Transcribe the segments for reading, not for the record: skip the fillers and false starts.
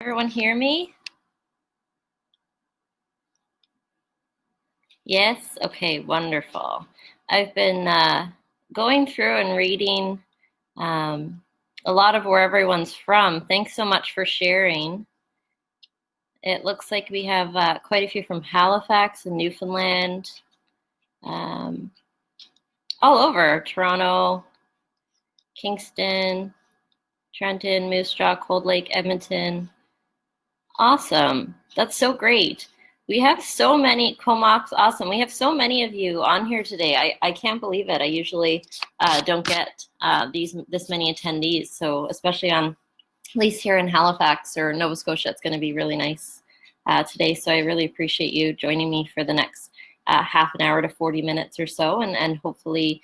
Everyone hear me? Yes? Okay, wonderful. I've been going through and reading a lot of where everyone's from. Thanks so much for sharing. It looks like we have quite a few from Halifax and Newfoundland, all over Toronto, Kingston, Trenton, Moose Jaw, Cold Lake, Edmonton. Awesome. That's so great. We have so many, Comox, awesome. We have so many of you on here today. I can't believe it. I usually don't get this many attendees. So especially on, at least here in Halifax or Nova Scotia, it's going to be really nice today. So I really appreciate you joining me for the next half an hour to 40 minutes or so. And hopefully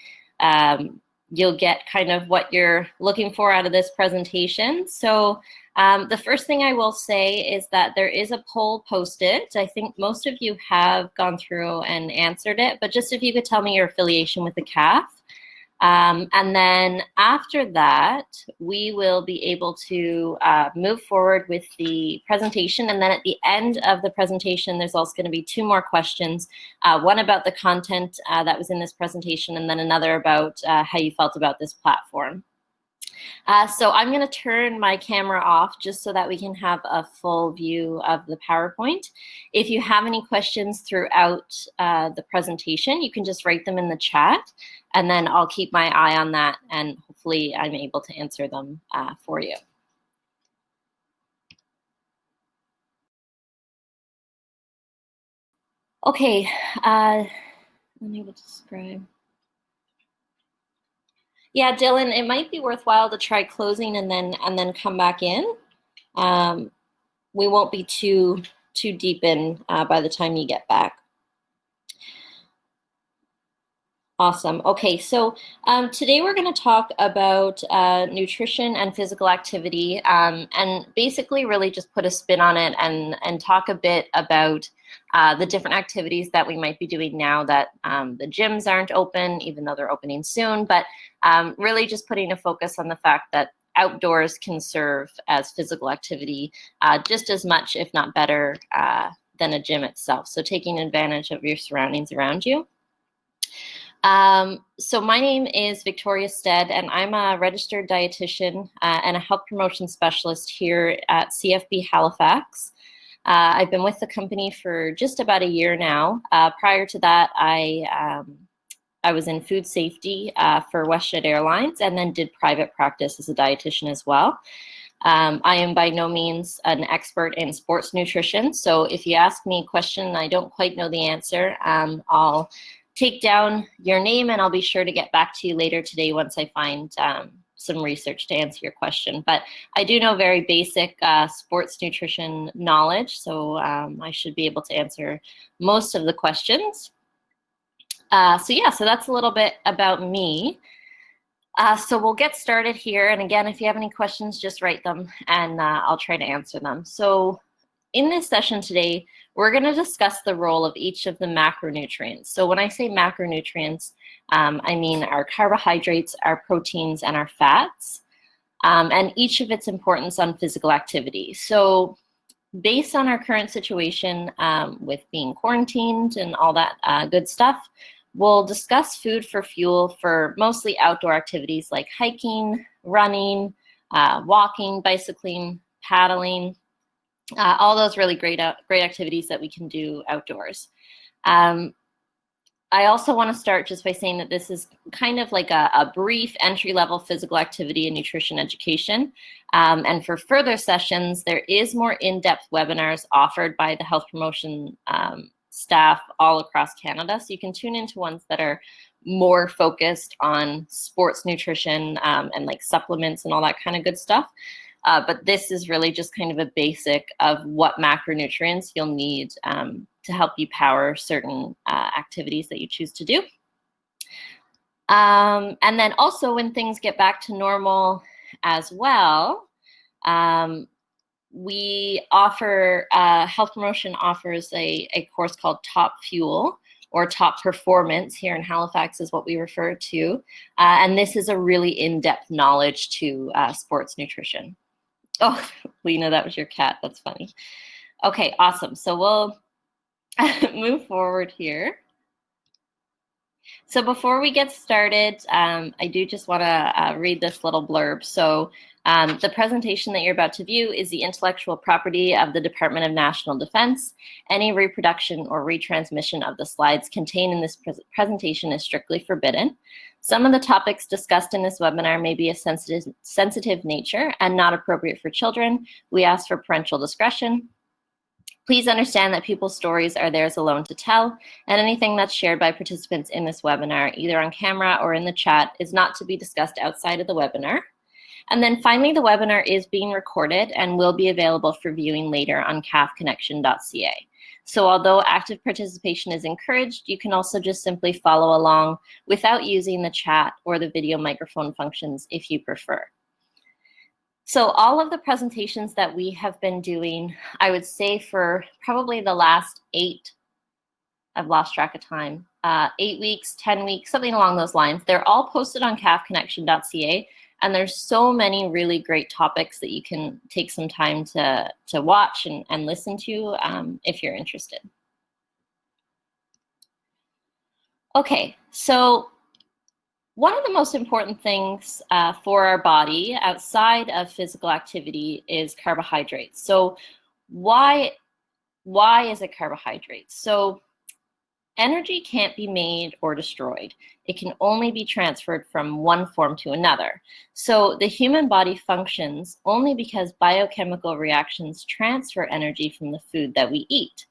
you'll get kind of what you're looking for out of this presentation. So the first thing I will say is that there is a poll posted. I think most of you have gone through and answered it, but just if you could tell me your affiliation with the CAF. And then after that, we will be able to move forward with the presentation. And then at the end of the presentation, there's also going to be two more questions, one about the content that was in this presentation, and then another about how you felt about this platform. So I'm going to turn my camera off just so that we can have a full view of the PowerPoint. If you have any questions throughout the presentation, you can just write them in the chat, and then I'll keep my eye on that, and hopefully I'm able to answer them for you. Okay, unable to describe. Yeah, Dylan, it might be worthwhile to try closing and then come back in. We won't be too deep in by the time you get back. Awesome. Okay, so today we're going to talk about nutrition and physical activity, and basically really just put a spin on it and talk a bit about the different activities that we might be doing now that the gyms aren't open, even though they're opening soon, but really just putting a focus on the fact that outdoors can serve as physical activity just as much, if not better, than a gym itself. So taking advantage of your surroundings around you. So my name is Victoria Stead, and I'm a registered dietitian and a health promotion specialist here at CFB Halifax. I've been with the company for just about a year now. Prior to that, I was in food safety for WestJet Airlines, and then did private practice as a dietitian as well. I am by no means an expert in sports nutrition, so if you ask me a question and I don't quite know the answer, I'll take down your name and I'll be sure to get back to you later today once I find some research to answer your question. But I do know very basic sports nutrition knowledge, so I should be able to answer most of the questions. So that's a little bit about me. So we'll get started here. And again, if you have any questions, just write them and I'll try to answer them. So in this session today, we're going to discuss the role of each of the macronutrients. So when I say macronutrients, I mean our carbohydrates, our proteins, and our fats, and each of its importance on physical activity. So based on our current situation with being quarantined and all that good stuff, we'll discuss food for fuel for mostly outdoor activities like hiking, running, walking, bicycling, paddling, all those really great activities that we can do outdoors. I also want to start just by saying that this is kind of like a brief entry-level physical activity and nutrition education. And for further sessions, there is more in-depth webinars offered by the health promotion staff all across Canada. So you can tune into ones that are more focused on sports nutrition and like supplements and all that kind of good stuff. But this is really just kind of a basic of what macronutrients you'll need to help you power certain activities that you choose to do. And then also when things get back to normal as well, we offer, health promotion offers a course called Top Fuel, or Top Performance here in Halifax is what we refer to. And this is a really in-depth knowledge to sports nutrition. Oh, Lena, that was your cat. That's funny. Okay, awesome. So we'll move forward here. So before we get started, I do just want to read this little blurb. So the presentation that you're about to view is the intellectual property of the Department of National Defense. Any reproduction or retransmission of the slides contained in this presentation is strictly forbidden. Some of the topics discussed in this webinar may be of sensitive nature and not appropriate for children. We ask for parental discretion. Please understand that people's stories are theirs alone to tell, and anything that's shared by participants in this webinar, either on camera or in the chat, is not to be discussed outside of the webinar. And then finally, the webinar is being recorded and will be available for viewing later on cafconnection.ca. So although active participation is encouraged, you can also just simply follow along without using the chat or the video microphone functions if you prefer. So all of the presentations that we have been doing, I would say for probably the last 8, I've lost track of time, 8 weeks, 10 weeks, something along those lines. They're all posted on cafconnection.ca, and there's so many really great topics that you can take some time to watch and listen to if you're interested. Okay, so one of the most important things for our body outside of physical activity is carbohydrates. So why is it carbohydrates? So energy can't be made or destroyed. It can only be transferred from one form to another. So the human body functions only because biochemical reactions transfer energy from the food that we eat.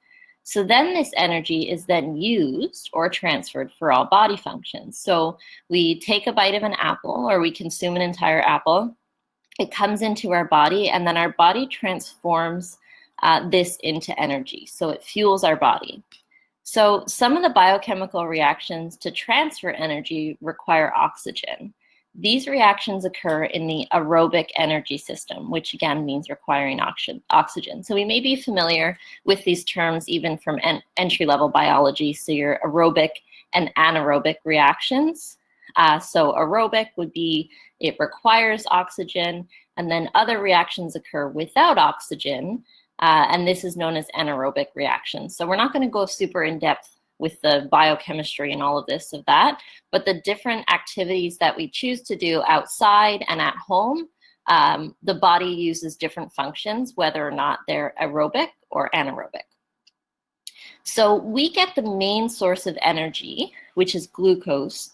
So then this energy is then used or transferred for all body functions. So we take a bite of an apple or we consume an entire apple. It comes into our body, and then our body transforms this into energy. So it fuels our body. So some of the biochemical reactions to transfer energy require oxygen. These reactions occur in the aerobic energy system, which again means requiring oxygen. So we may be familiar with these terms even from entry-level biology. So your aerobic and anaerobic reactions. So aerobic would be it requires oxygen, and then other reactions occur without oxygen, and this is known as anaerobic reactions. So we're not going to go super in depth with the biochemistry and all of this of that, but the different activities that we choose to do outside and at home, the body uses different functions, whether or not they're aerobic or anaerobic. So we get the main source of energy, which is glucose,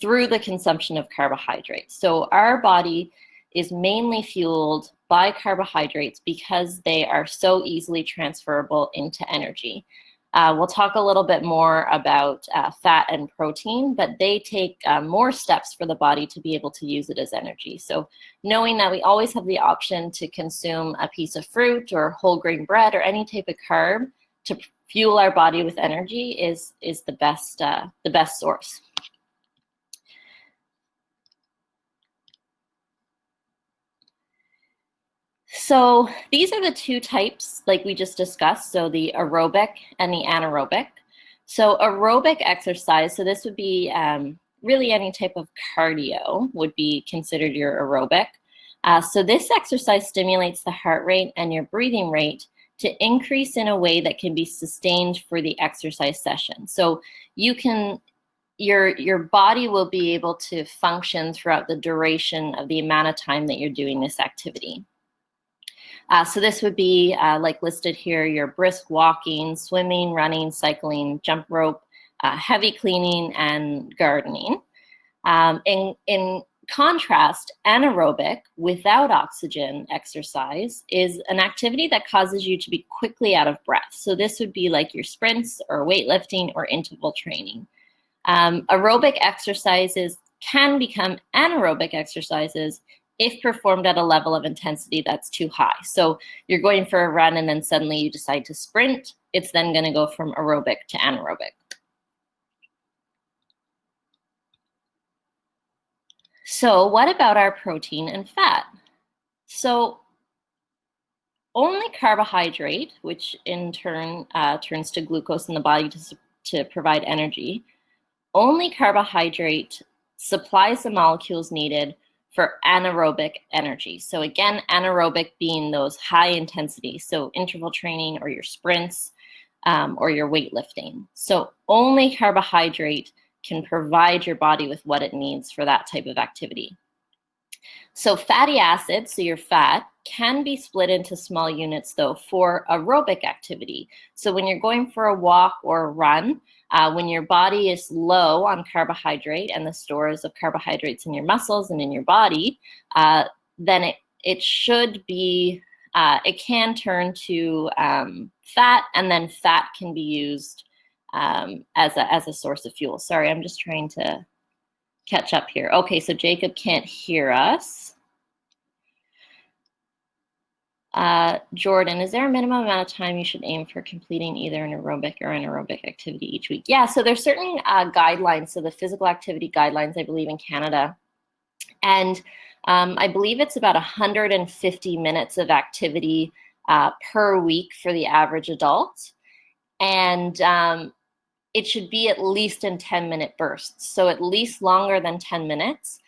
through the consumption of carbohydrates. So our body is mainly fueled by carbohydrates because they are so easily transferable into energy. We'll talk a little bit more about fat and protein, but they take more steps for the body to be able to use it as energy. So knowing that we always have the option to consume a piece of fruit or whole grain bread or any type of carb to fuel our body with energy is the best source. So these are the two types like we just discussed, so the aerobic and the anaerobic. So aerobic exercise, so this would be really any type of cardio would be considered your aerobic. So this exercise stimulates the heart rate and your breathing rate to increase in a way that can be sustained for the exercise session. So you can, your body will be able to function throughout the duration of the amount of time that you're doing this activity. So this would be like listed here, your brisk walking, swimming, running, cycling, jump rope, heavy cleaning, and gardening. In contrast, anaerobic, without oxygen exercise, is an activity that causes you to be quickly out of breath. So this would be like your sprints or weightlifting or interval training. Aerobic exercises can become anaerobic exercises if performed at a level of intensity that's too high. So you're going for a run and then suddenly you decide to sprint, it's then going to go from aerobic to anaerobic. So what about our protein and fat? So only carbohydrate, which in turn turns to glucose in the body to provide energy, only carbohydrate supplies the molecules needed for anaerobic energy. So again, anaerobic being those high intensity, so interval training or your sprints or your weightlifting. So only carbohydrate can provide your body with what it needs for that type of activity. So fatty acids, so your fat, can be split into small units though for aerobic activity. So when you're going for a walk or a run, when your body is low on carbohydrate and the stores of carbohydrates in your muscles and in your body, then it should be, it can turn to fat, and then fat can be used as a source of fuel. Sorry, I'm just trying to catch up here. Okay, so Jacob can't hear us. Jordan, is there a minimum amount of time you should aim for completing either an aerobic or anaerobic activity each week? Yeah, so there's certain guidelines. So the physical activity guidelines, I believe, in Canada. And I believe it's about 150 minutes of activity per week for the average adult. And it should be at least in 10-minute bursts. So at least longer than 10 minutes.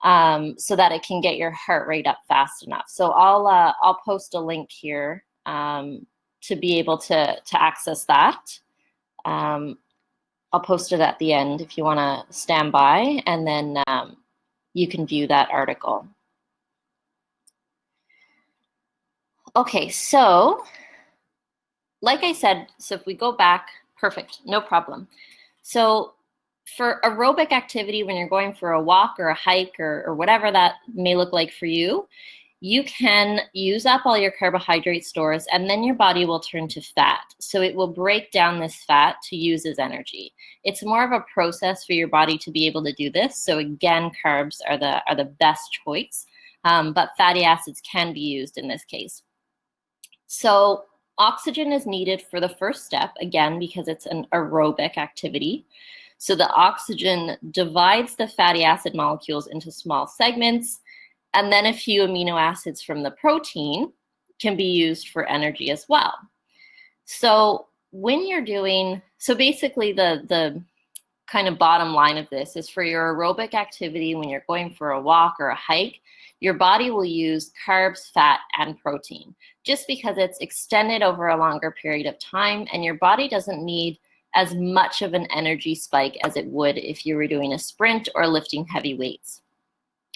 So that it can get your heart rate up fast enough. So I'll post a link here to be able to access that. I'll post it at the end if you want to stand by, and then you can view that article. Okay, so like I said, so if we go back, perfect, no problem. So for aerobic activity, when you're going for a walk or a hike or whatever that may look like for you, you can use up all your carbohydrate stores, and then your body will turn to fat. So it will break down this fat to use as energy. It's more of a process for your body to be able to do this. So again, carbs are the best choice, but fatty acids can be used in this case. So oxygen is needed for the first step, again, because it's an aerobic activity. So the oxygen divides the fatty acid molecules into small segments, and then a few amino acids from the protein can be used for energy as well. So when you're doing, so basically the kind of bottom line of this is for your aerobic activity, when you're going for a walk or a hike, your body will use carbs, fat, and protein, just because it's extended over a longer period of time, and your body doesn't need as much of an energy spike as it would if you were doing a sprint or lifting heavy weights.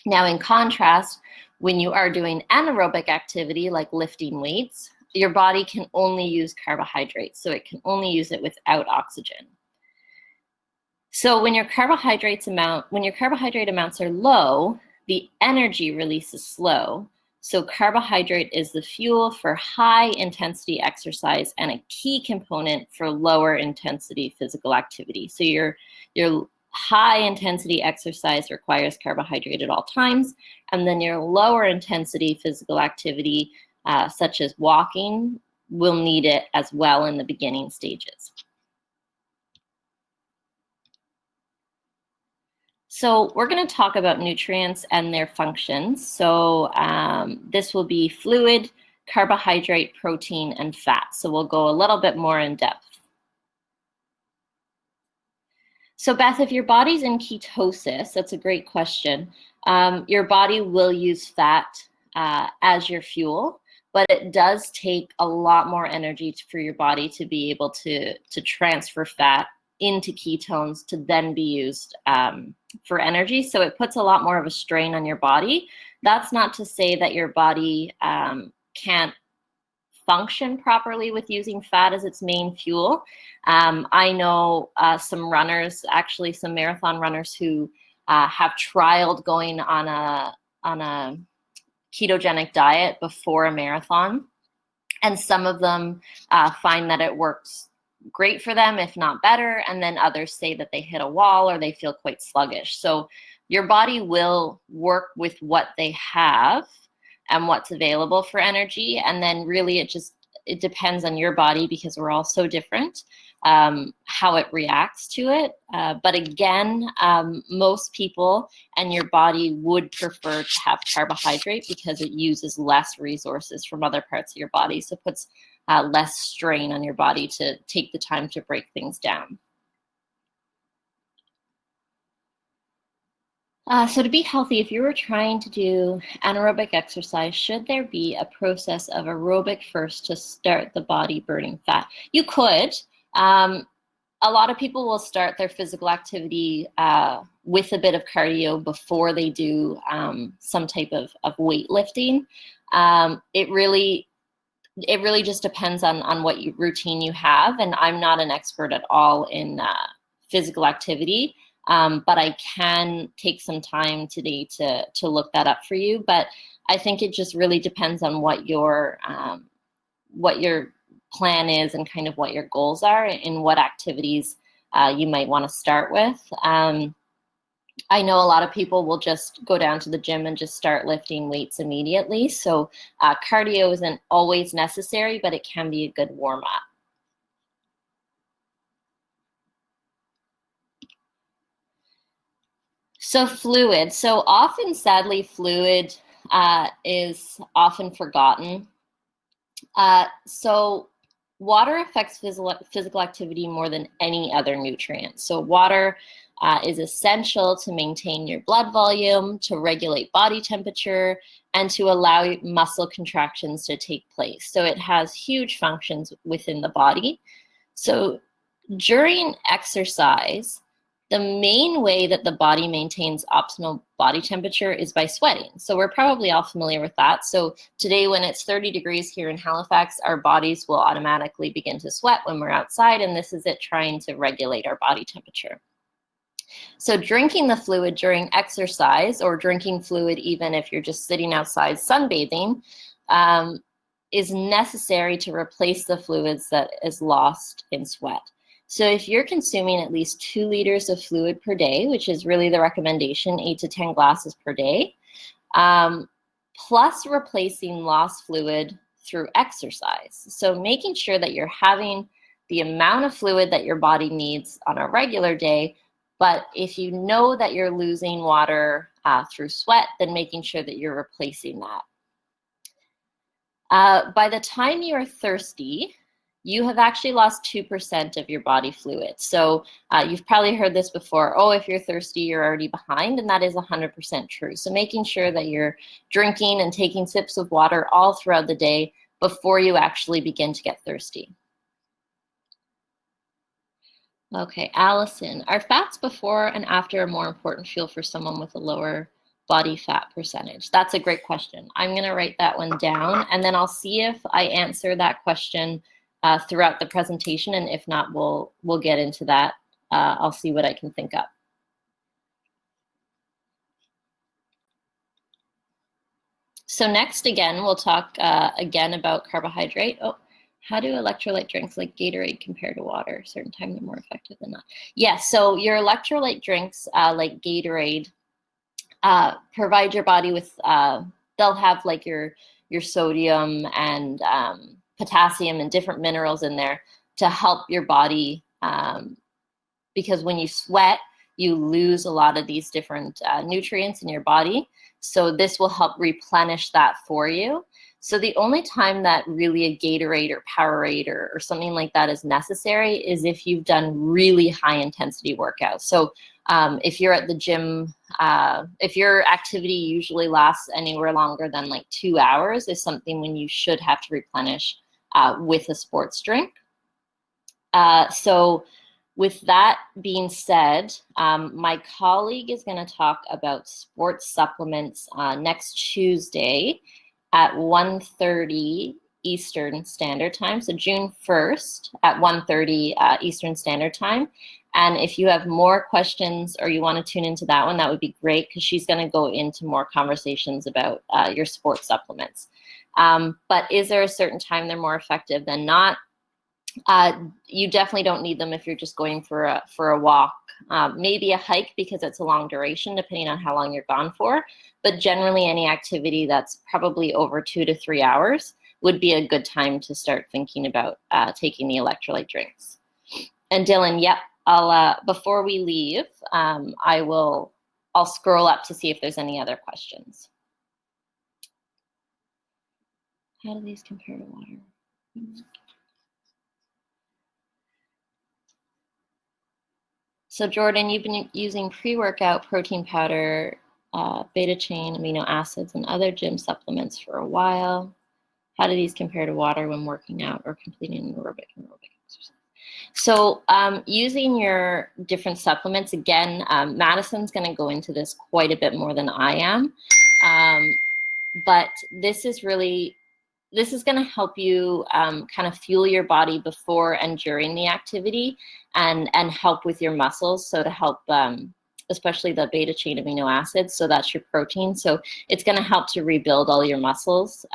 Now, in contrast, when you are doing anaerobic activity like lifting weights, your body can only use carbohydrates, so it can only use it without oxygen. So when your carbohydrate amounts are low, the energy release is slow. So carbohydrate is the fuel for high intensity exercise and a key component for lower intensity physical activity. So your high intensity exercise requires carbohydrate at all times, and then your lower intensity physical activity, such as walking, will need it as well in the beginning stages. So we're going to talk about nutrients and their functions. So this will be fluid, carbohydrate, protein, and fat. So we'll go a little bit more in depth. So Beth, if your body's in ketosis, that's a great question. Your body will use fat as your fuel, but it does take a lot more energy for your body to be able to transfer fat into ketones to then be used for energy. So it puts a lot more of a strain on your body. That's not to say that your body can't function properly with using fat as its main fuel. I know some runners, actually some marathon runners, who have trialed going on a ketogenic diet before a marathon, and some of them find that it works great for them, if not better, and then others say that they hit a wall or they feel quite sluggish. So your body will work with what they have and what's available for energy, and then really it depends on your body, because we're all so different, how it reacts to it. But again, most people and your body would prefer to have carbohydrate because it uses less resources from other parts of your body, so it puts less strain on your body to take the time to break things down. So to be healthy, if you were trying to do anaerobic exercise, should there be a process of aerobic first to start the body burning fat? You could. A lot of people will start their physical activity with a bit of cardio before they do some type of weightlifting. It really just depends on what routine you have, and I'm not an expert at all in physical activity, but I can take some time today to look that up for you. But I think it just really depends on what your plan is and kind of what your goals are and what activities you might want to start with. I know a lot of people will just go down to the gym and just start lifting weights immediately. So cardio isn't always necessary, but it can be a good warm up. So fluid. So often, sadly, fluid is often forgotten. So water affects physical activity more than any other nutrient. So water is essential to maintain your blood volume, to regulate body temperature, and to allow muscle contractions to take place. So it has huge functions within the body. So during exercise, the main way that the body maintains optimal body temperature is by sweating. So we're probably all familiar with that. So today, when it's 30 degrees here in Halifax, our bodies will automatically begin to sweat when we're outside, and this is it trying to regulate our body temperature. So drinking the fluid during exercise, or drinking fluid even if you're just sitting outside sunbathing, is necessary to replace the fluids that is lost in sweat. So if you're consuming at least 2 liters of fluid per day, which is really the recommendation, 8 to 10 glasses per day, plus replacing lost fluid through exercise. So making sure that you're having the amount of fluid that your body needs on a regular day, but if you know that you're losing water through sweat, then making sure that you're replacing that. By the time you are thirsty, you have actually lost 2% of your body fluid. So you've probably heard this before. Oh, if you're thirsty, you're already behind. And that is 100% true. So making sure that you're drinking and taking sips of water all throughout the day before you actually begin to get thirsty. Okay, Allison, are fats before and after a more important fuel for someone with a lower body fat percentage? That's a great question. I'm going to write that one down, and then I'll see if I answer that question throughout the presentation, and if not, we'll get into that. I'll see what I can think up. So next, again, we'll talk again about carbohydrate. Oh, how do electrolyte drinks like Gatorade compare to water? Certain times they're more effective than not. Yeah, so your electrolyte drinks like Gatorade provide your body with, they'll have like your sodium and potassium and different minerals in there to help your body, because when you sweat, you lose a lot of these different nutrients in your body. So this will help replenish that for you. So the only time that really a Gatorade or Powerade or something like that is necessary is if you've done really high intensity workouts. So if you're at the gym, if your activity usually lasts anywhere longer than like 2 hours, is something when you should have to replenish with a sports drink. So with that being said, my colleague is going to talk about sports supplements next Tuesday at 1:30 Eastern Standard Time. So June 1st at 1:30 Eastern Standard Time. And if you have more questions or you want to tune into that one, that would be great, because she's going to go into more conversations about your sports supplements. But is there a certain time they're more effective than not? You definitely don't need them if you're just going for a walk, maybe a hike, because it's a long duration depending on how long you're gone for. But generally, any activity that's probably over 2 to 3 hours would be a good time to start thinking about taking the electrolyte drinks. And Dylan, yep, I'll before we leave, I'll scroll up to see if there's any other questions. How do these compare to water? So Jordan, you've been using pre-workout protein powder, beta chain, amino acids, and other gym supplements for a while. How do these compare to water when working out or completing an aerobic exercise? So using your different supplements, again, Madison's going to go into this quite a bit more than I am. But this is going to help you kind of fuel your body before and during the activity and help with your muscles. So to help, especially the beta chain amino acids, so that's your protein. So it's going to help to rebuild all your muscles.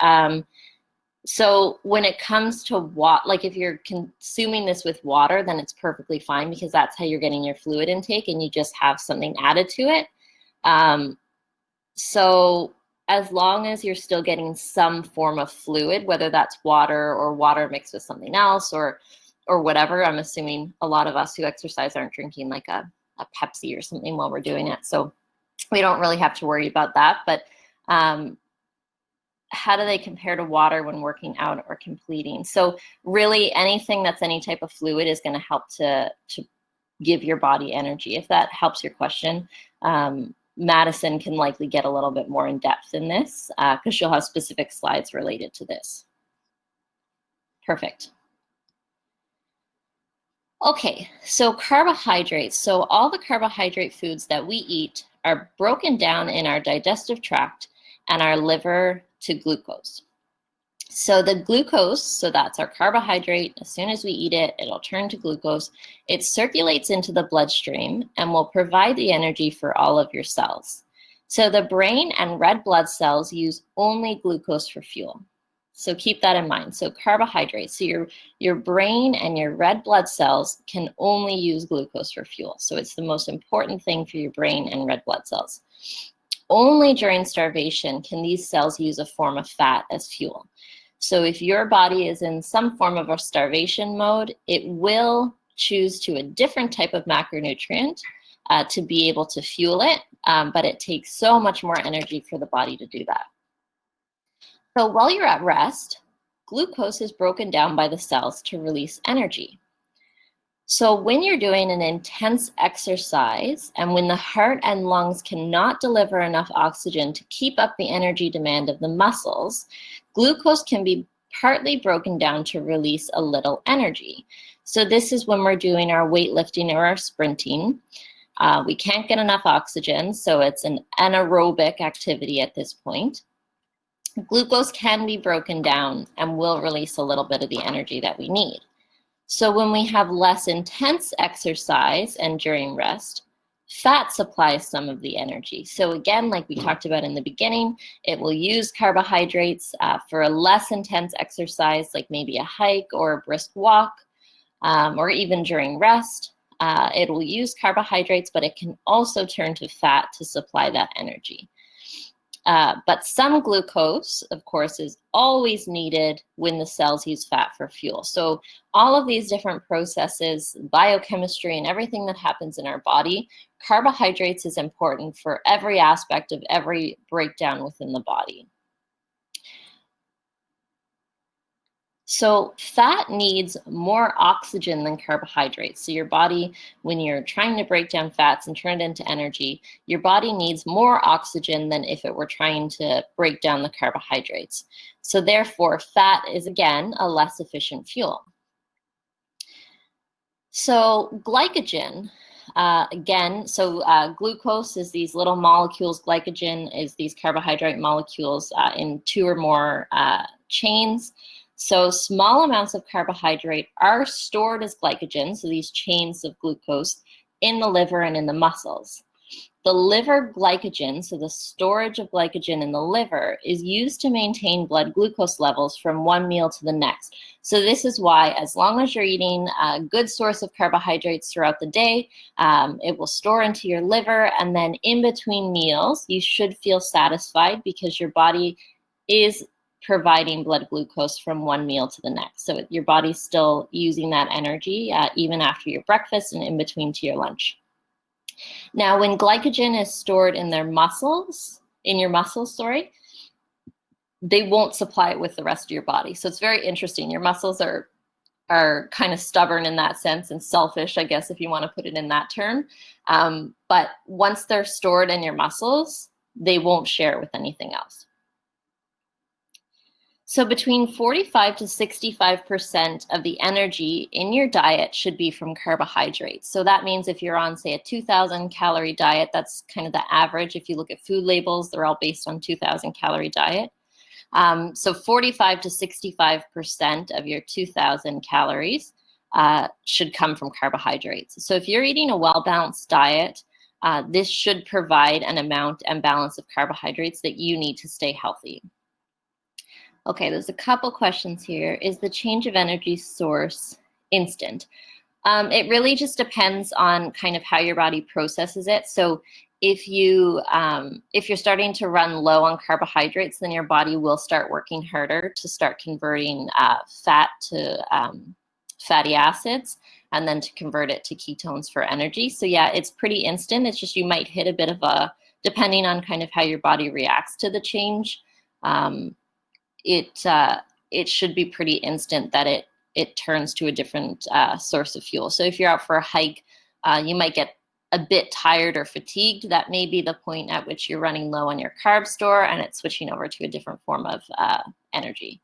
So when it comes to like if you're consuming this with water, then it's perfectly fine because that's how you're getting your fluid intake and you just have something added to it. So as long as you're still getting some form of fluid, whether that's water or water mixed with something else or whatever, I'm assuming a lot of us who exercise aren't drinking like a Pepsi or something while we're doing it. So we don't really have to worry about that. But how do they compare to water when working out or completing? So really anything that's any type of fluid is going to help to give your body energy, if that helps your question. Madison can likely get a little bit more in depth in this because she'll have specific slides related to this. Perfect. Okay, so carbohydrates. So all the carbohydrate foods that we eat are broken down in our digestive tract and our liver to glucose. So the glucose, so that's our carbohydrate, as soon as we eat it, it'll turn to glucose. It circulates into the bloodstream and will provide the energy for all of your cells. So the brain and red blood cells use only glucose for fuel. So keep that in mind. So carbohydrates, so your brain and your red blood cells can only use glucose for fuel. So it's the most important thing for your brain and red blood cells. Only during starvation can these cells use a form of fat as fuel. So if your body is in some form of a starvation mode, it will choose to a different type of macronutrient to be able to fuel it, but it takes so much more energy for the body to do that. So while you're at rest, glucose is broken down by the cells to release energy. So when you're doing an intense exercise and when the heart and lungs cannot deliver enough oxygen to keep up the energy demand of the muscles, glucose can be partly broken down to release a little energy. So this is when we're doing our weightlifting or our sprinting. We can't get enough oxygen, so it's an anaerobic activity at this point. Glucose can be broken down and will release a little bit of the energy that we need. So when we have less intense exercise and during rest, fat supplies some of the energy. So again, like we talked about in the beginning, it will use carbohydrates for a less intense exercise, like maybe a hike or a brisk walk, or even during rest. It will use carbohydrates, but it can also turn to fat to supply that energy. But some glucose, of course, is always needed when the cells use fat for fuel. So all of these different processes, biochemistry and everything that happens in our body, carbohydrates is important for every aspect of every breakdown within the body. So fat needs more oxygen than carbohydrates. So your body, when you're trying to break down fats and turn it into energy, your body needs more oxygen than if it were trying to break down the carbohydrates. So therefore, fat is, again, a less efficient fuel. So glycogen, glucose is these little molecules. Glycogen is these carbohydrate molecules in 2 or more chains. So small amounts of carbohydrate are stored as glycogen, so these chains of glucose, in the liver and in the muscles. The liver glycogen, so the storage of glycogen in the liver, is used to maintain blood glucose levels from one meal to the next. So this is why, as long as you're eating a good source of carbohydrates throughout the day, it will store into your liver, and then in between meals, you should feel satisfied because your body is providing blood glucose from one meal to the next. So your body's still using that energy even after your breakfast and in between to your lunch. Now, when glycogen is stored in your muscles, they won't supply it with the rest of your body. So it's very interesting. Your muscles are are kind of stubborn in that sense and selfish, I guess, if you want to put it in that term. But once they're stored in your muscles, they won't share with anything else. So between 45 to 65% of the energy in your diet should be from carbohydrates. So that means if you're on, say, a 2,000 calorie diet, that's kind of the average. If you look at food labels, they're all based on 2,000 calorie diet. So 45 to 65% of your 2,000 calories should come from carbohydrates. So if you're eating a well-balanced diet, this should provide an amount and balance of carbohydrates that you need to stay healthy. Okay, there's a couple questions here. Is the change of energy source instant? It really just depends on kind of how your body processes it. So if you're starting to run low on carbohydrates, then your body will start working harder to start converting fat to fatty acids, and then to convert it to ketones for energy. So yeah, it's pretty instant. It's just you might hit a bit of a, depending on kind of how your body reacts to the change, it should be pretty instant that it turns to a different source of fuel. So if you're out for a hike, you might get a bit tired or fatigued. That may be the point at which you're running low on your carb store and it's switching over to a different form of energy.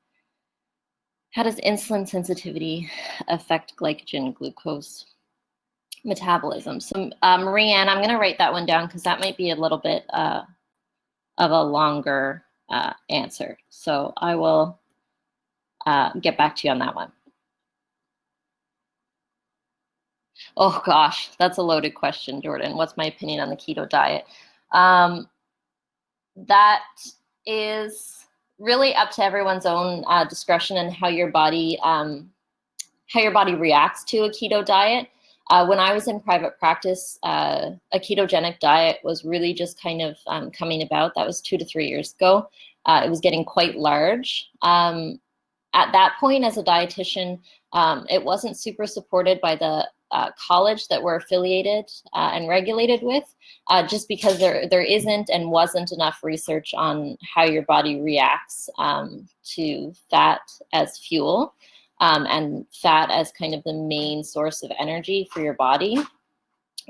How does insulin sensitivity affect glycogen glucose metabolism? So Marianne, I'm going to write that one down because that might be a little bit of a longer answer. So I will get back to you on that one. Oh gosh, that's a loaded question, Jordan. What's my opinion on the keto diet? That is really up to everyone's own discretion and how your body reacts to a keto diet. When I was in private practice, a ketogenic diet was really just kind of coming about. That was 2 to 3 years ago. It was getting quite large. At that point, as a dietitian, it wasn't super supported by the college that we're affiliated and regulated with, just because there isn't and wasn't enough research on how your body reacts to fat as fuel. And fat as kind of the main source of energy for your body.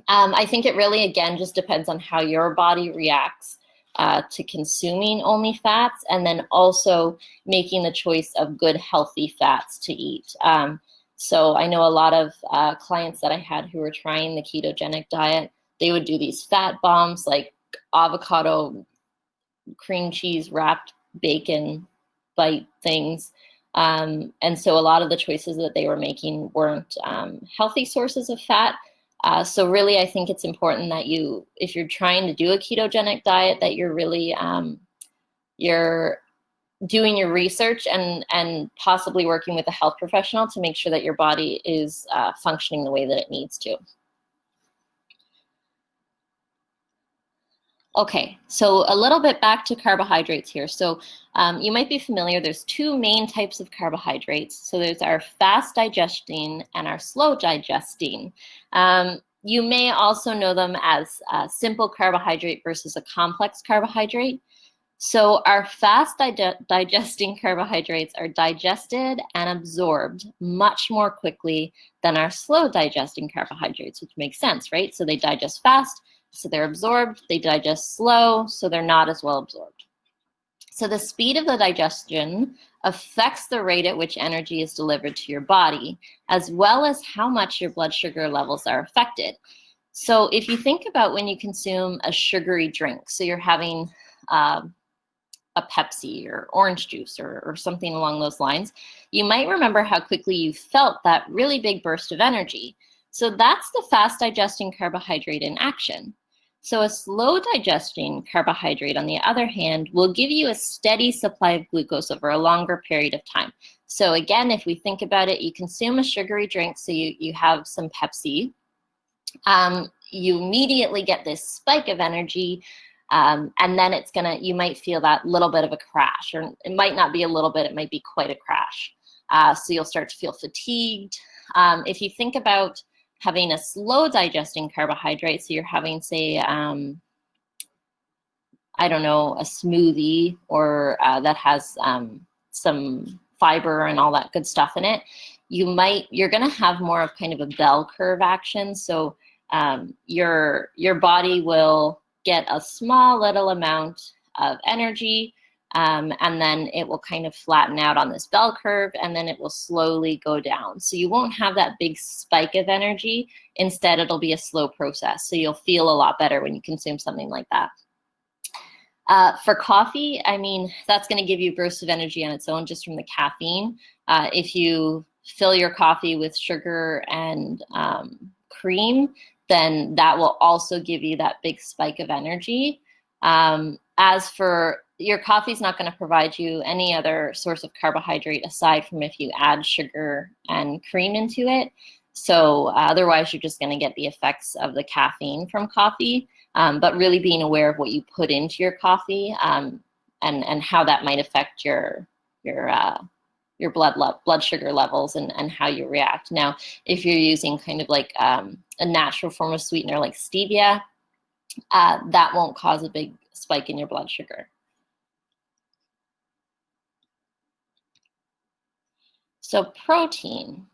I think it really, again, just depends on how your body reacts to consuming only fats, and then also making the choice of good, healthy fats to eat. So I know a lot of clients that I had who were trying the ketogenic diet, they would do these fat bombs like avocado, cream cheese wrapped bacon bite things. And so a lot of the choices that they were making weren't healthy sources of fat. So really, I think it's important that if you're trying to do a ketogenic diet, that you're really, you're doing your research and possibly working with a health professional to make sure that your body is functioning the way that it needs to. Okay, so a little bit back to carbohydrates here. So you might be familiar, there's 2 main types of carbohydrates. So there's our fast digesting and our slow digesting. You may also know them as a simple carbohydrate versus a complex carbohydrate. So our fast digesting carbohydrates are digested and absorbed much more quickly than our slow digesting carbohydrates, which makes sense, right? So they digest fast, so they're absorbed. They digest slow, so they're not as well absorbed. So the speed of the digestion affects the rate at which energy is delivered to your body, as well as how much your blood sugar levels are affected. So if you think about when you consume a sugary drink, so you're having a Pepsi or orange juice or something along those lines, you might remember how quickly you felt that really big burst of energy. So that's the fast digesting carbohydrate in action. So a slow digesting carbohydrate, on the other hand, will give you a steady supply of glucose over a longer period of time. So again, if we think about it, you consume a sugary drink, so you have some Pepsi, you immediately get this spike of energy, and then you might feel that little bit of a crash, or it might not be a little bit, it might be quite a crash. So you'll start to feel fatigued. If you think about having a slow digesting carbohydrate, so you're having, say, I don't know, a smoothie or that has some fiber and all that good stuff in it, you're going to have more of kind of a bell curve action. So your body will get a small little amount of energy, and then it will kind of flatten out on this bell curve, and then it will slowly go down. So you won't have that big spike of energy. Instead, it'll be a slow process. So you'll feel a lot better when you consume something like that. For coffee, I mean, that's going to give you a burst of energy on its own just from the caffeine. If you fill your coffee with sugar and cream, then that will also give you that big spike of energy. As for your coffee, is not going to provide you any other source of carbohydrate aside from if you add sugar and cream into it. So otherwise, you're just going to get the effects of the caffeine from coffee. But really being aware of what you put into your coffee and how that might affect your blood sugar levels and how you react. Now, if you're using kind of like a natural form of sweetener like stevia, that won't cause a big spike in your blood sugar. So protein.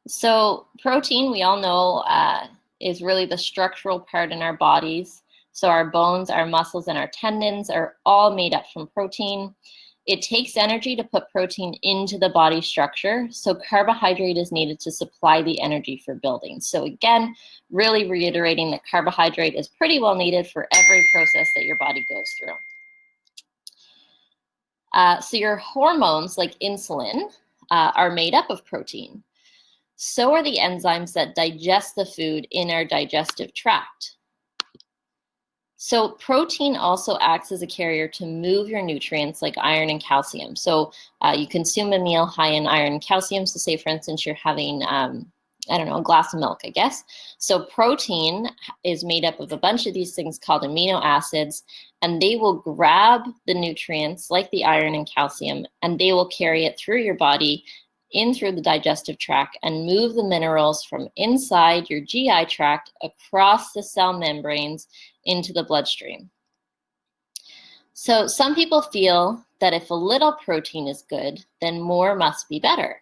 So protein, we all know, is really the structural part in our bodies. So our bones, our muscles, and our tendons are all made up from protein. It takes energy to put protein into the body structure. So carbohydrate is needed to supply the energy for building. So again, really reiterating that carbohydrate is pretty well needed for every process that your body goes through. So your hormones, like insulin, are made up of protein. So are the enzymes that digest the food in our digestive tract. So protein also acts as a carrier to move your nutrients like iron and calcium. So you consume a meal high in iron and calcium. So say, for instance, you're having, I don't know, a glass of milk, I guess. So protein is made up of a bunch of these things called amino acids, and they will grab the nutrients like the iron and calcium, and they will carry it through your body in through the digestive tract and move the minerals from inside your GI tract across the cell membranes into the bloodstream. So some people feel that if a little protein is good, then more must be better.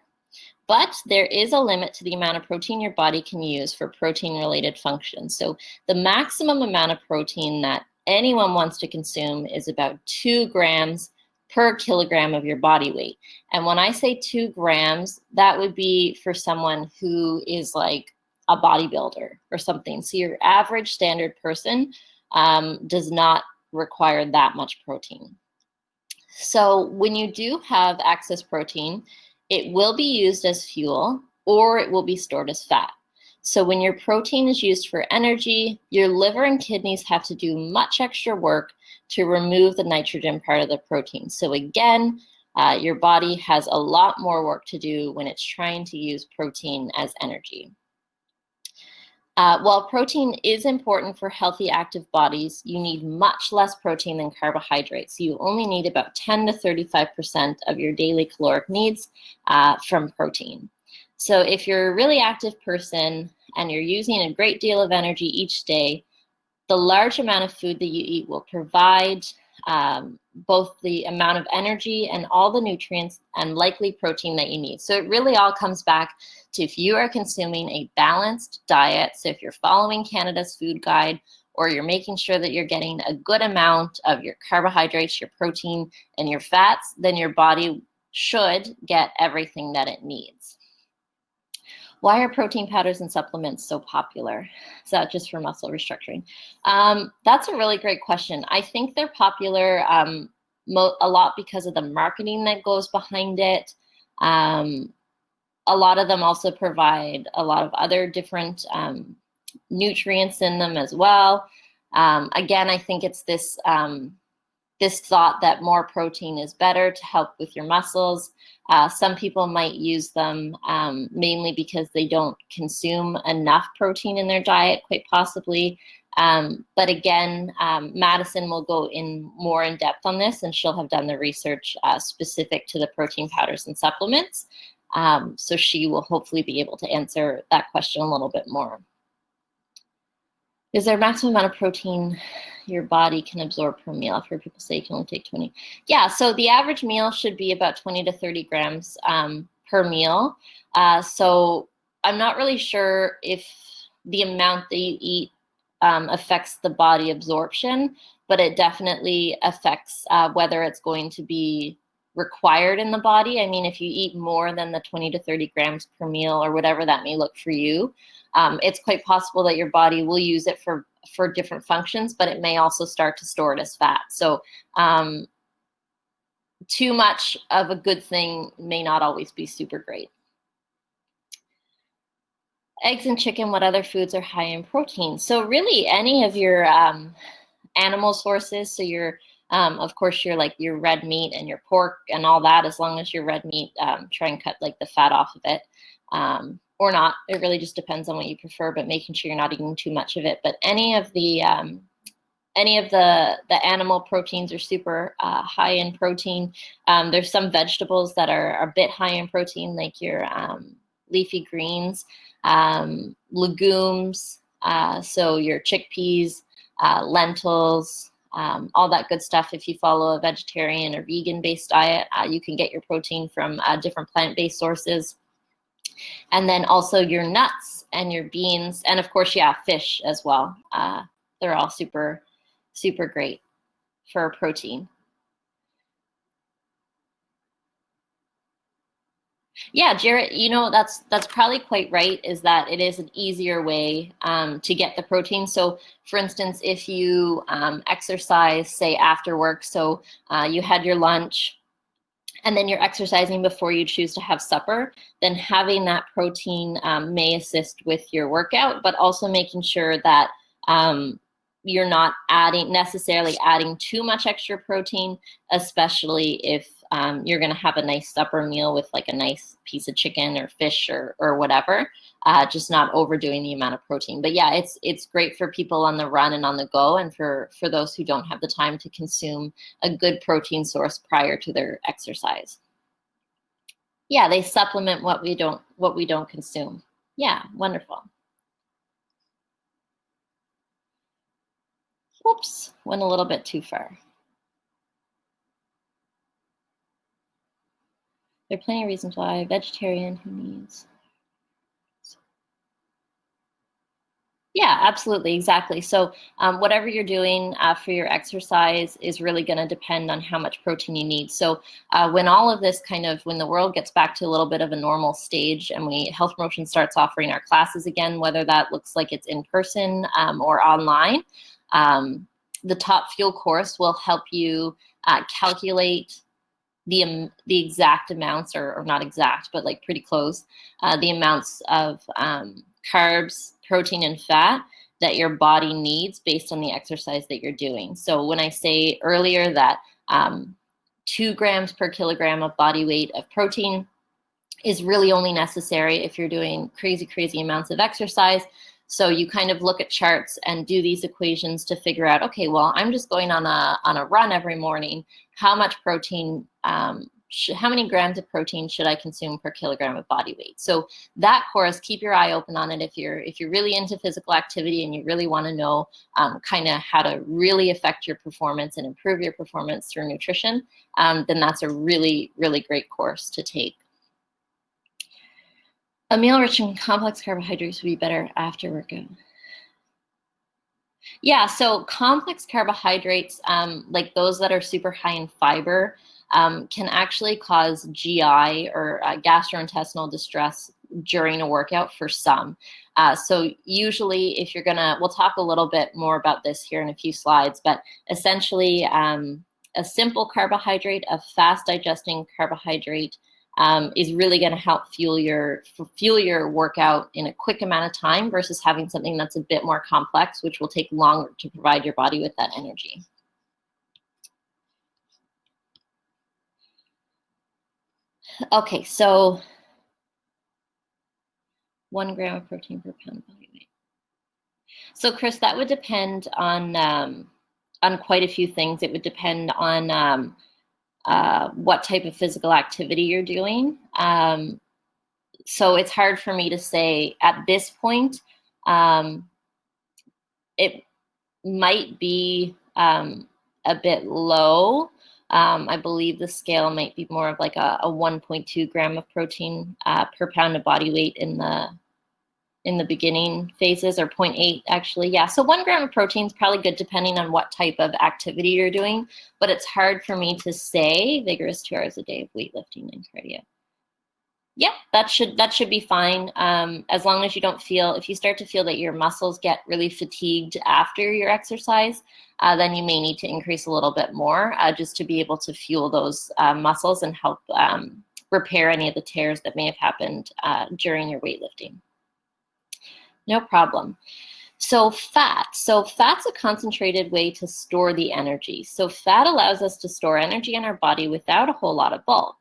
But there is a limit to the amount of protein your body can use for protein-related functions. So the maximum amount of protein that anyone wants to consume is about 2 grams per kilogram of your body weight. And when I say 2 grams, that would be for someone who is like a bodybuilder or something. So your average standard person does not require that much protein. So when you do have excess protein, it will be used as fuel or it will be stored as fat. So when your protein is used for energy, your liver and kidneys have to do much extra work to remove the nitrogen part of the protein. So again, your body has a lot more work to do when it's trying to use protein as energy. While protein is important for healthy, active bodies, you need much less protein than carbohydrates. You only need about 10 to 35% of your daily caloric needs from protein. So if you're a really active person and you're using a great deal of energy each day, the large amount of food that you eat will provide both the amount of energy and all the nutrients and likely protein that you need. So it really all comes back to if you are consuming a balanced diet, so if you're following Canada's food guide, or you're making sure that you're getting a good amount of your carbohydrates, your protein, and your fats, then your body should get everything that it needs. Why are protein powders and supplements so popular? Is that just for muscle restructuring? That's a really great question. I think they're popular a lot because of the marketing that goes behind it. A lot of them also provide a lot of other different nutrients in them as well. Again, I think it's this thought that more protein is better to help with your muscles. Some people might use them mainly because they don't consume enough protein in their diet, quite possibly. But again, Madison will go in more in depth on this, and she'll have done the research specific to the protein powders and supplements. So she will hopefully be able to answer that question a little bit more. Is there a maximum amount of protein your body can absorb per meal? I've heard people say you can only take 20. Yeah, so the average meal should be about 20 to 30 grams per meal. So I'm not really sure if the amount that you eat affects the body absorption, but it definitely affects whether it's going to be required in the body. I mean, if you eat more than the 20 to 30 grams per meal or whatever that may look for you, it's quite possible that your body will use it for different functions, but it may also start to store it as fat. So too much of a good thing may not always be super great. Eggs and chicken, what other foods are high in protein? So really any of your animal sources, so your of course your red meat and your pork and all that, as long as your red meat, try and cut like the fat off of it, or not. It really just depends on what you prefer, but making sure you're not eating too much of it. But any of the animal proteins are super high in protein. There's some vegetables that are a bit high in protein, like your leafy greens, legumes, so your chickpeas, lentils, all that good stuff. If you follow a vegetarian or vegan-based diet, you can get your protein from different plant-based sources. And then also your nuts and your beans, and of course, yeah, fish as well. They're all super, super great for protein. Yeah, Jarrett, that's probably quite right, is that it is an easier way to get the protein. So for instance, if you exercise, say after work, so you had your lunch and then you're exercising before you choose to have supper, then having that protein may assist with your workout, but also making sure that you're not necessarily adding too much extra protein, especially if you're going to have a nice supper meal with like a nice piece of chicken or fish or whatever, just not overdoing the amount of protein. But yeah, it's great for people on the run and on the go, and for those who don't have the time to consume a good protein source prior to their exercise. Yeah, they supplement what we don't consume. Yeah, wonderful. Whoops, went a little bit too far. There are plenty of reasons why a vegetarian who needs. Yeah, absolutely, exactly. So whatever you're doing for your exercise is really going to depend on how much protein you need. So when all of this when the world gets back to a little bit of a normal stage and Health Promotion starts offering our classes again, whether that looks like it's in person or online, the Top Fuel course will help you calculate the exact amounts, or not exact, but like pretty close, the amounts of carbs, protein, and fat that your body needs based on the exercise that you're doing. So when I say earlier that 2 grams per kilogram of body weight of protein is really only necessary if you're doing crazy, crazy amounts of exercise. So you kind of look at charts and do these equations to figure out, okay, well, I'm just going on a run every morning. How much protein, how many grams of protein should I consume per kilogram of body weight? So that course, keep your eye open on it. If you're really into physical activity and you really want to know kind of how to really affect your performance and improve your performance through nutrition, then that's a really, really great course to take. A meal rich in complex carbohydrates would be better after workout. Yeah, so complex carbohydrates, like those that are super high in fiber, can actually cause GI or gastrointestinal distress during a workout for some. So usually if we'll talk a little bit more about this here in a few slides, but essentially a simple carbohydrate, a fast digesting carbohydrate, is really going to help fuel your workout in a quick amount of time versus having something that's a bit more complex, which will take longer to provide your body with that energy. Okay, so 1 gram of protein per pound of body weight. So Chris, that would depend on quite a few things. It would depend on what type of physical activity you're doing. So it's hard for me to say at this point. It might be a bit low, I believe the scale might be more of like a 1.2 gram of protein per pound of body weight in the beginning phases, or 0.8 actually. Yeah, so 1 gram of protein is probably good depending on what type of activity you're doing, but it's hard for me to say vigorous 2 hours a day of weightlifting and cardio. Yep, that should be fine. As long as you don't feel, if you start to feel that your muscles get really fatigued after your exercise, then you may need to increase a little bit more just to be able to fuel those muscles and help repair any of the tears that may have happened during your weightlifting. No problem. So fat's a concentrated way to store the energy. So fat allows us to store energy in our body without a whole lot of bulk.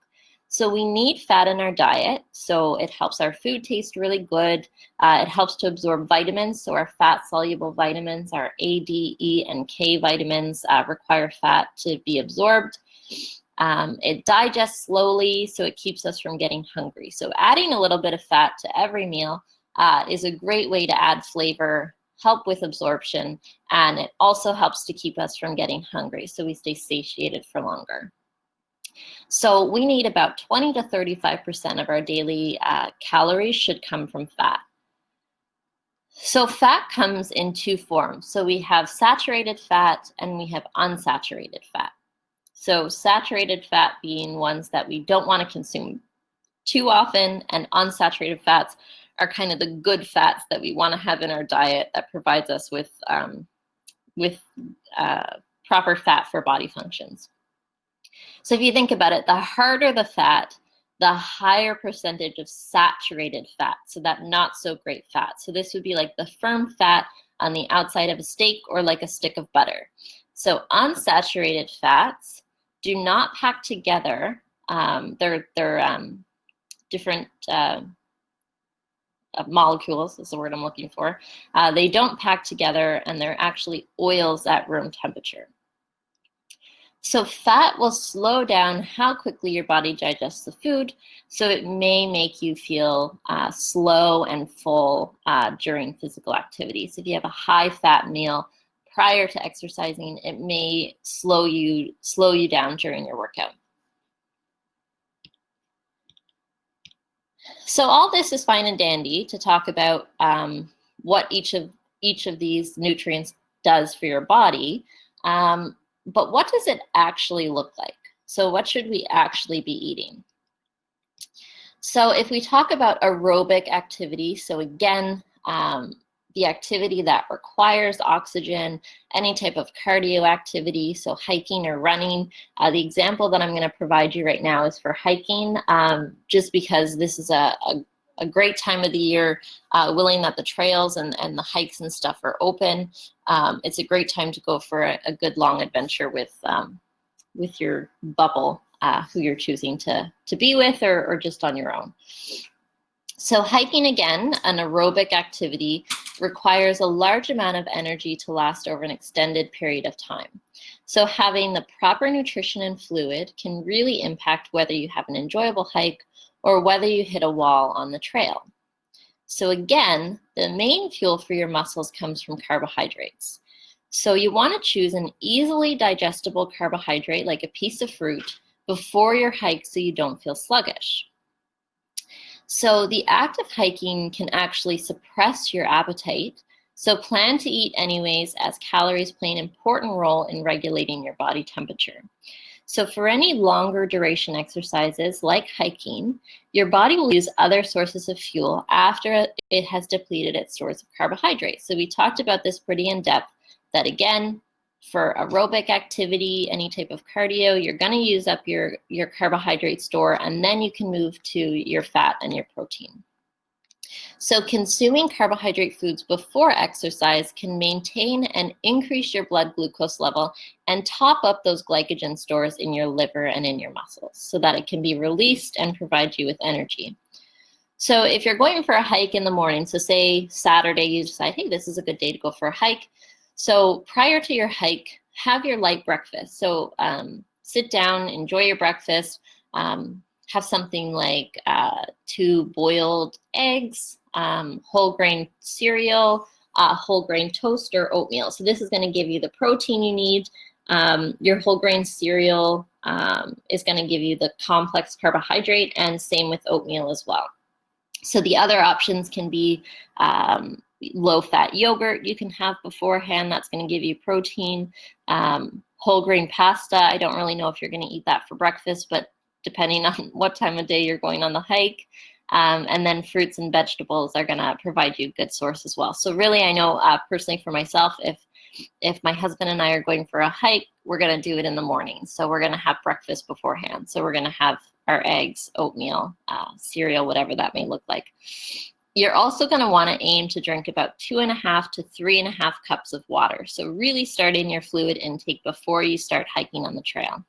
So we need fat in our diet. So it helps our food taste really good. It helps to absorb vitamins. So our fat-soluble vitamins, our A, D, E, and K vitamins require fat to be absorbed. It digests slowly, so it keeps us from getting hungry. So adding a little bit of fat to every meal is a great way to add flavor, help with absorption, and it also helps to keep us from getting hungry, so we stay satiated for longer. So we need about 20 to 35% of our daily calories should come from fat. So fat comes in two forms. So we have saturated fat and we have unsaturated fat. So saturated fat being ones that we don't want to consume too often, and unsaturated fats are kind of the good fats that we want to have in our diet that provides us with proper fat for body functions. So if you think about it, the harder the fat, the higher percentage of saturated fat, so that not so great fat. So this would be like the firm fat on the outside of a steak or like a stick of butter. So unsaturated fats do not pack together. They're different molecules is the word I'm looking for. They don't pack together, and they're actually oils at room temperature. So fat will slow down how quickly your body digests the food, so it may make you feel slow and full during physical activity. So if you have a high fat meal prior to exercising, it may slow you down during your workout. So all this is fine and dandy to talk about what each of these nutrients does for your body. But what does it actually look like? So what should we actually be eating? So if we talk about aerobic activity, so again, the activity that requires oxygen, any type of cardio activity, so hiking or running. The example that I'm going to provide you right now is for hiking, just because this is a great time of the year, willing that the trails and the hikes and stuff are open. It's a great time to go for a good long adventure with your bubble, who you're choosing to be with, or just on your own. So hiking, again, an aerobic activity, requires a large amount of energy to last over an extended period of time. So having the proper nutrition and fluid can really impact whether you have an enjoyable hike or whether you hit a wall on the trail. So again, the main fuel for your muscles comes from carbohydrates. So you want to choose an easily digestible carbohydrate like a piece of fruit before your hike so you don't feel sluggish. So the act of hiking can actually suppress your appetite, so plan to eat anyways, as calories play an important role in regulating your body temperature. So for any longer duration exercises like hiking, your body will use other sources of fuel after it has depleted its stores of carbohydrates. So we talked about this pretty in depth, that again, for aerobic activity, any type of cardio, you're going to use up your carbohydrate store, and then you can move to your fat and your protein. So consuming carbohydrate foods before exercise can maintain and increase your blood glucose level and top up those glycogen stores in your liver and in your muscles so that it can be released and provide you with energy. So if you're going for a hike in the morning, so say Saturday, you decide, hey, this is a good day to go for a hike. So prior to your hike, have your light breakfast. So sit down, enjoy your breakfast, have something like 2 boiled eggs, whole grain cereal, whole grain toast, or oatmeal. So this is going to give you the protein you need. Your whole grain cereal is going to give you the complex carbohydrate, and same with oatmeal as well. So the other options can be low-fat yogurt you can have beforehand. That's going to give you protein. Whole grain pasta. I don't really know if you're going to eat that for breakfast, but depending on what time of day you're going on the hike. And then fruits and vegetables are going to provide you a good source as well. So really, I know personally for myself, if my husband and I are going for a hike, we're going to do it in the morning. So we're going to have breakfast beforehand. So we're going to have our eggs, oatmeal, cereal, whatever that may look like. You're also going to want to aim to drink about 2.5 to 3.5 cups of water. So really start in your fluid intake before you start hiking on the trail.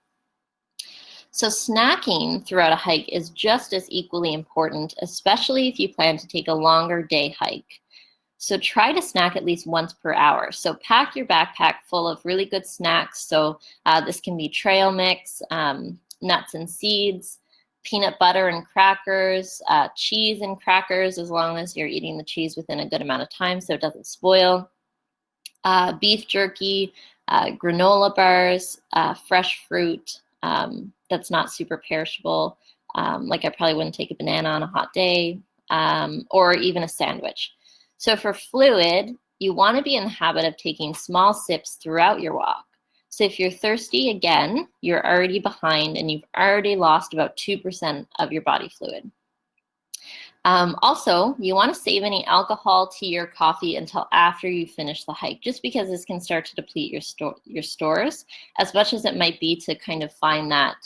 So snacking throughout a hike is just as equally important, especially if you plan to take a longer day hike. So try to snack at least once per hour. So pack your backpack full of really good snacks. So this can be trail mix, nuts and seeds, peanut butter and crackers, cheese and crackers, as long as you're eating the cheese within a good amount of time so it doesn't spoil, beef jerky, granola bars, fresh fruit that's not super perishable. Like I probably wouldn't take a banana on a hot day, or even a sandwich. So for fluid, you want to be in the habit of taking small sips throughout your walk. So if you're thirsty, again, you're already behind and you've already lost about 2% of your body fluid. Also, you want to save any alcohol, tea, or coffee until after you finish the hike, just because this can start to deplete your stores, as much as it might be to kind of find that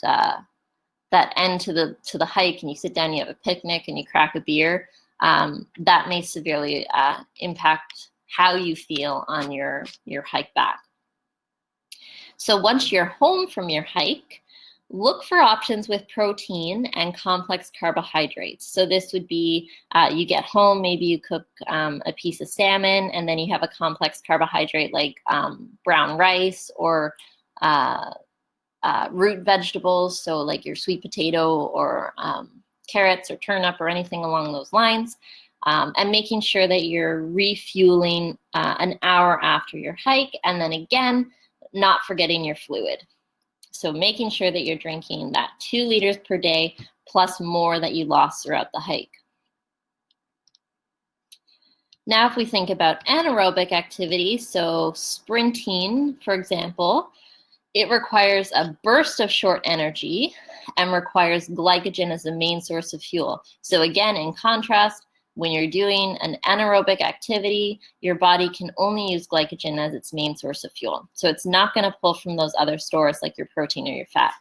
that end to the hike, and you sit down, you have a picnic, and you crack a beer. That may severely impact how you feel on your hike back. So once you're home from your hike, look for options with protein and complex carbohydrates. So this would be, you get home, maybe you cook a piece of salmon, and then you have a complex carbohydrate like brown rice or root vegetables, so like your sweet potato or carrots or turnip or anything along those lines, and making sure that you're refueling an hour after your hike, and then again, not forgetting your fluid. So making sure that you're drinking that 2 liters per day plus more that you lost throughout the hike. Now, if we think about anaerobic activity, so sprinting, for example, it requires a burst of short energy and requires glycogen as the main source of fuel. So again, in contrast, when you're doing an anaerobic activity, your body can only use glycogen as its main source of fuel. So it's not going to pull from those other stores like your protein or your fat.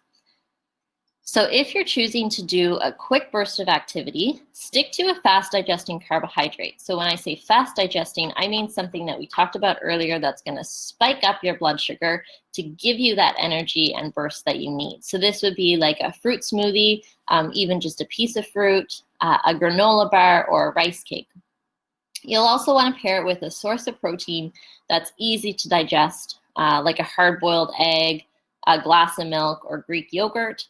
So if you're choosing to do a quick burst of activity, stick to a fast digesting carbohydrate. So when I say fast digesting, I mean something that we talked about earlier that's going to spike up your blood sugar to give you that energy and burst that you need. So this would be like a fruit smoothie, even just a piece of fruit, a granola bar, or a rice cake. You'll also want to pair it with a source of protein that's easy to digest, like a hard-boiled egg, a glass of milk, or Greek yogurt.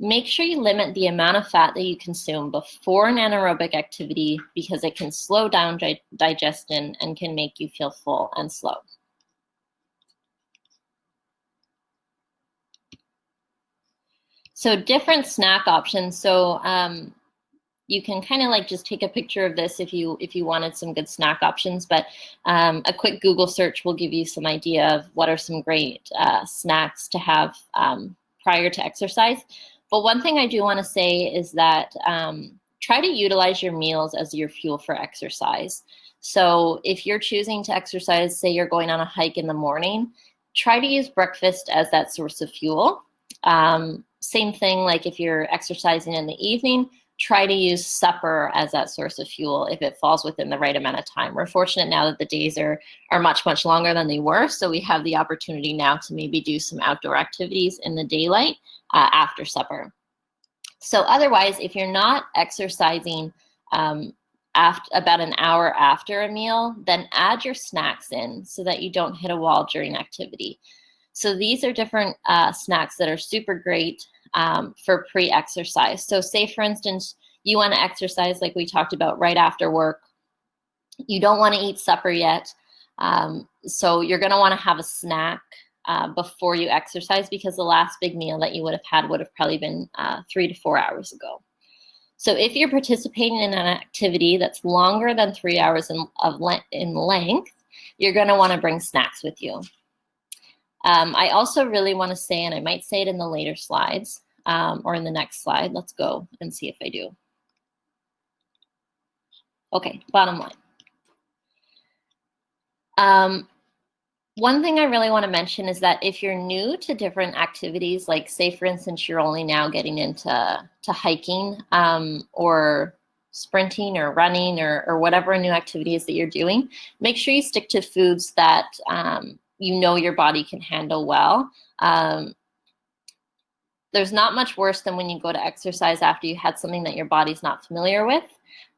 Make sure you limit the amount of fat that you consume before an anaerobic activity, because it can slow down digestion and can make you feel full and slow. So different snack options. So you can kind of like just take a picture of this if you wanted some good snack options, but a quick Google search will give you some idea of what are some great snacks to have prior to exercise. But one thing I do want to say is that try to utilize your meals as your fuel for exercise. So if you're choosing to exercise, say you're going on a hike in the morning, try to use breakfast as that source of fuel. Same thing, like if you're exercising in the evening, try to use supper as that source of fuel if it falls within the right amount of time. We're fortunate now that the days are much, much longer than they were, so we have the opportunity now to maybe do some outdoor activities in the daylight after supper. So otherwise, if you're not exercising about an hour after a meal, then add your snacks in so that you don't hit a wall during activity. So these are different snacks that are super great for pre-exercise. So say, for instance, you want to exercise like we talked about right after work. You don't want to eat supper yet. So you're going to want to have a snack before you exercise, because the last big meal that you would have had would have probably been 3 to 4 hours ago. So if you're participating in an activity that's longer than 3 hours in length, you're going to want to bring snacks with you. I also really want to say, and I might say it in the later slides, or in the next slide. Let's go and see if I do. Okay, bottom line. One thing I really want to mention is that if you're new to different activities, like say for instance, you're only now getting into hiking or sprinting or running or whatever new activity is that you're doing, make sure you stick to foods that you know your body can handle well. There's not much worse than when you go to exercise after you had something that your body's not familiar with.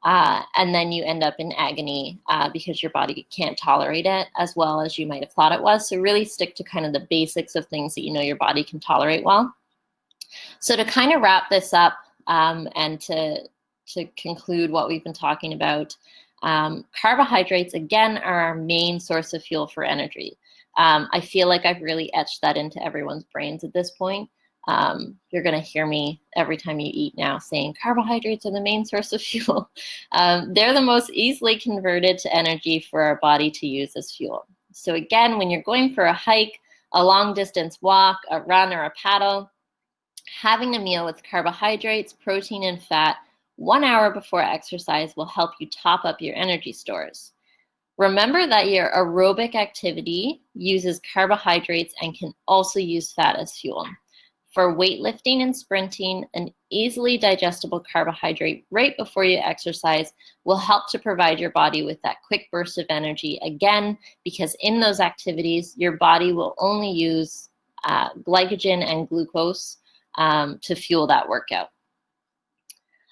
And then you end up in agony because your body can't tolerate it as well as you might have thought it was. So really stick to kind of the basics of things that you know your body can tolerate well. So to kind of wrap this up and to conclude what we've been talking about, carbohydrates, again, are our main source of fuel for energy. I feel like I've really etched that into everyone's brains at this point. You're going to hear me every time you eat now saying carbohydrates are the main source of fuel. They're the most easily converted to energy for our body to use as fuel. So again, when you're going for a hike, a long distance walk, a run, or a paddle, having a meal with carbohydrates, protein, and fat 1 hour before exercise will help you top up your energy stores. Remember that your aerobic activity uses carbohydrates and can also use fat as fuel. For weightlifting and sprinting, an easily digestible carbohydrate right before you exercise will help to provide your body with that quick burst of energy, again, because in those activities, your body will only use glycogen and glucose to fuel that workout.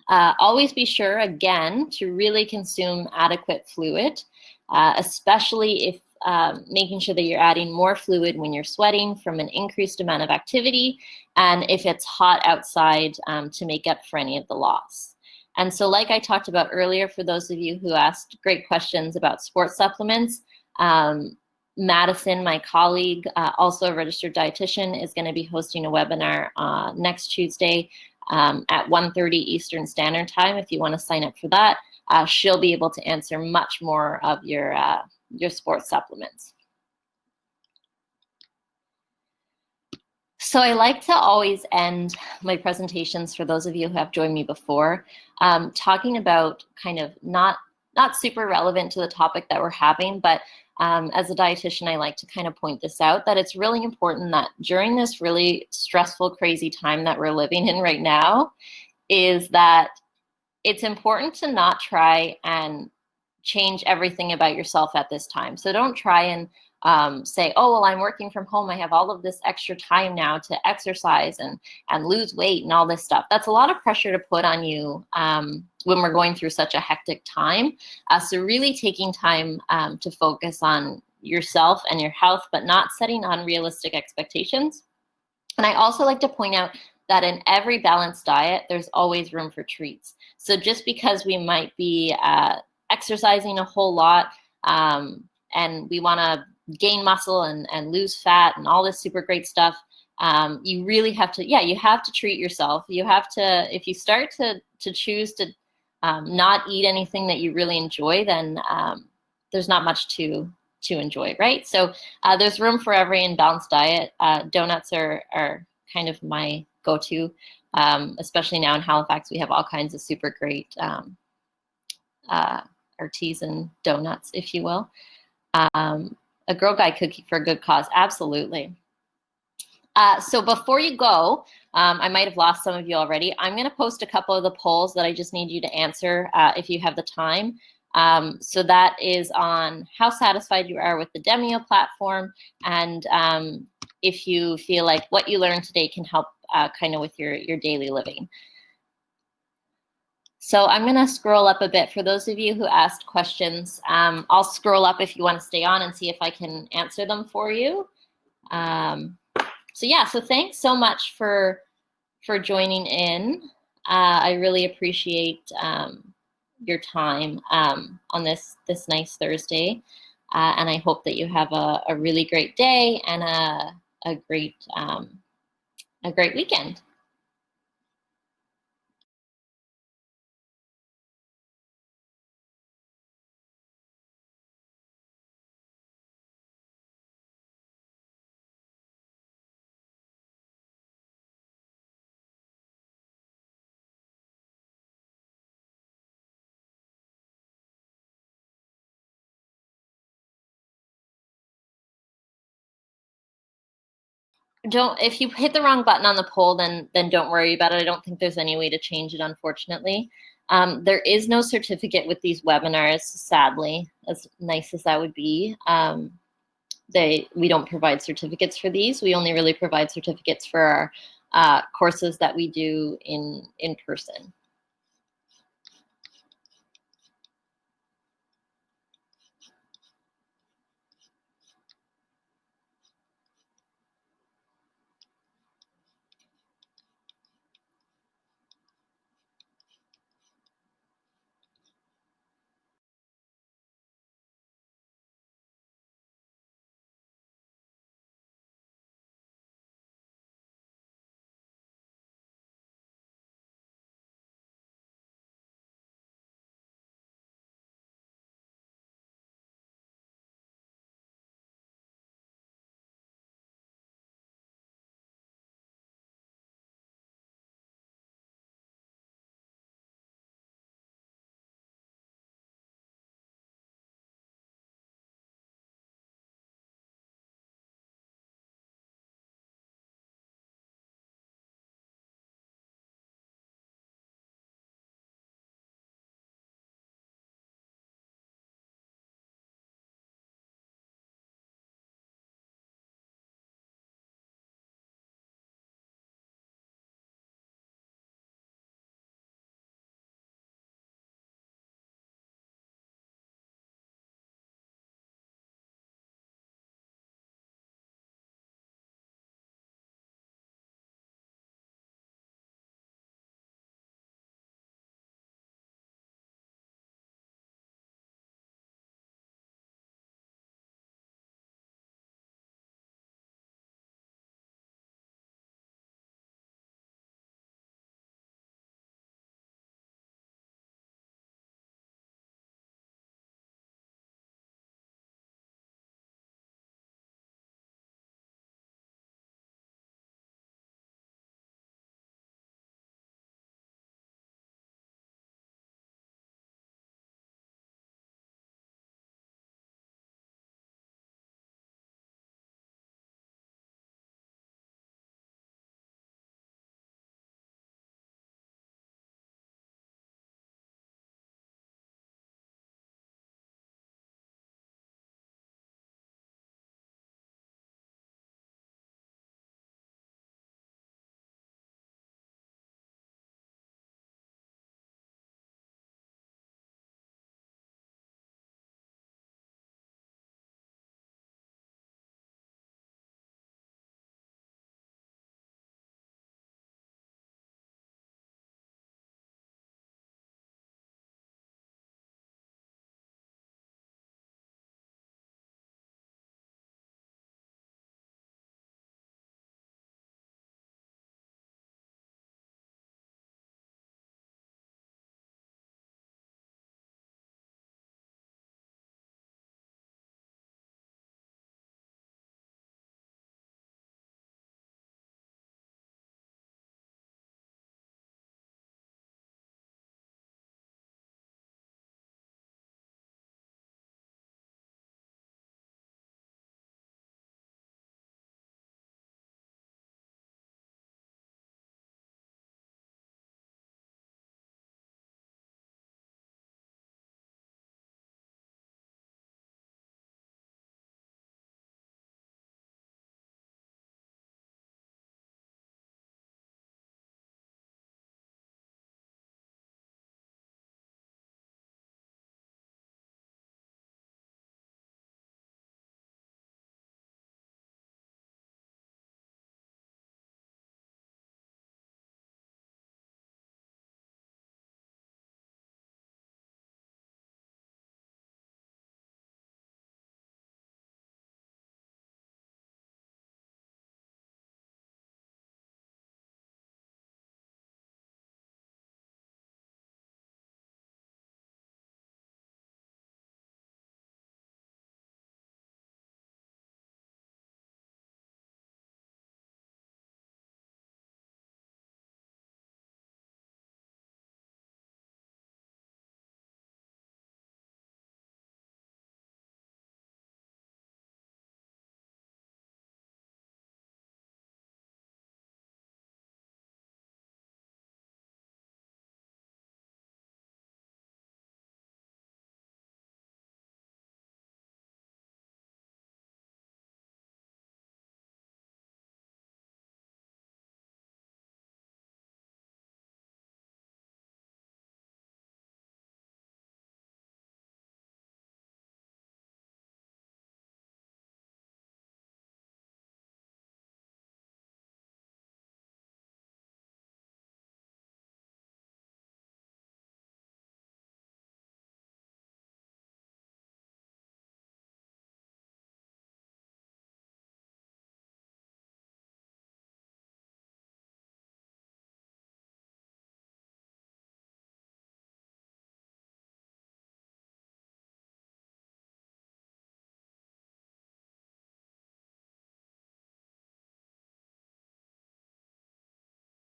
Always be sure, again, to really consume adequate fluid, especially if making sure that you're adding more fluid when you're sweating from an increased amount of activity, and if it's hot outside to make up for any of the loss. And so like I talked about earlier, for those of you who asked great questions about sports supplements, Madison, my colleague, also a registered dietitian, is going to be hosting a webinar next Tuesday at 1:30 Eastern Standard Time. If you want to sign up for that, she'll be able to answer much more of your sports supplements. So I like to always end my presentations, for those of you who have joined me before, talking about kind of not super relevant to the topic that we're having, but as a dietitian, I like to kind of point this out, that it's really important that during this really stressful, crazy time that we're living in right now, is that it's important to not try and change everything about yourself at this time. So don't try and say, oh, well, I'm working from home, I have all of this extra time now to exercise and lose weight and all this stuff. That's a lot of pressure to put on you when we're going through such a hectic time. So really taking time to focus on yourself and your health, but not setting unrealistic expectations. And I also like to point out that in every balanced diet, there's always room for treats. So just because we might be exercising a whole lot and we want to gain muscle and lose fat and all this super great stuff, you really have to, you have to treat yourself. You have to, if you start to choose to not eat anything that you really enjoy, then there's not much to enjoy, right? So there's room for every imbalanced diet. Donuts are kind of my go-to, especially now in Halifax. We have all kinds of super great artisan donuts, if you will. A Girl Guide cookie for a good cause, absolutely. So before you go, I might have lost some of you already. I'm going to post a couple of the polls that I just need you to answer if you have the time. So that is on how satisfied you are with the Demio platform, and if you feel like what you learned today can help kind of with your daily living. So I'm going to scroll up a bit. For those of you who asked questions, I'll scroll up if you want to stay on and see if I can answer them for you. So yeah, so thanks so much for joining in. I really appreciate your time on this nice Thursday. And I hope that you have a really great day and a great weekend. Don't If you hit the wrong button on the poll, then don't worry about it. I don't think there's any way to change it, unfortunately. There is no certificate with these webinars, sadly, as nice as that would be. We don't provide certificates for these. We only really provide certificates for our courses that we do in person.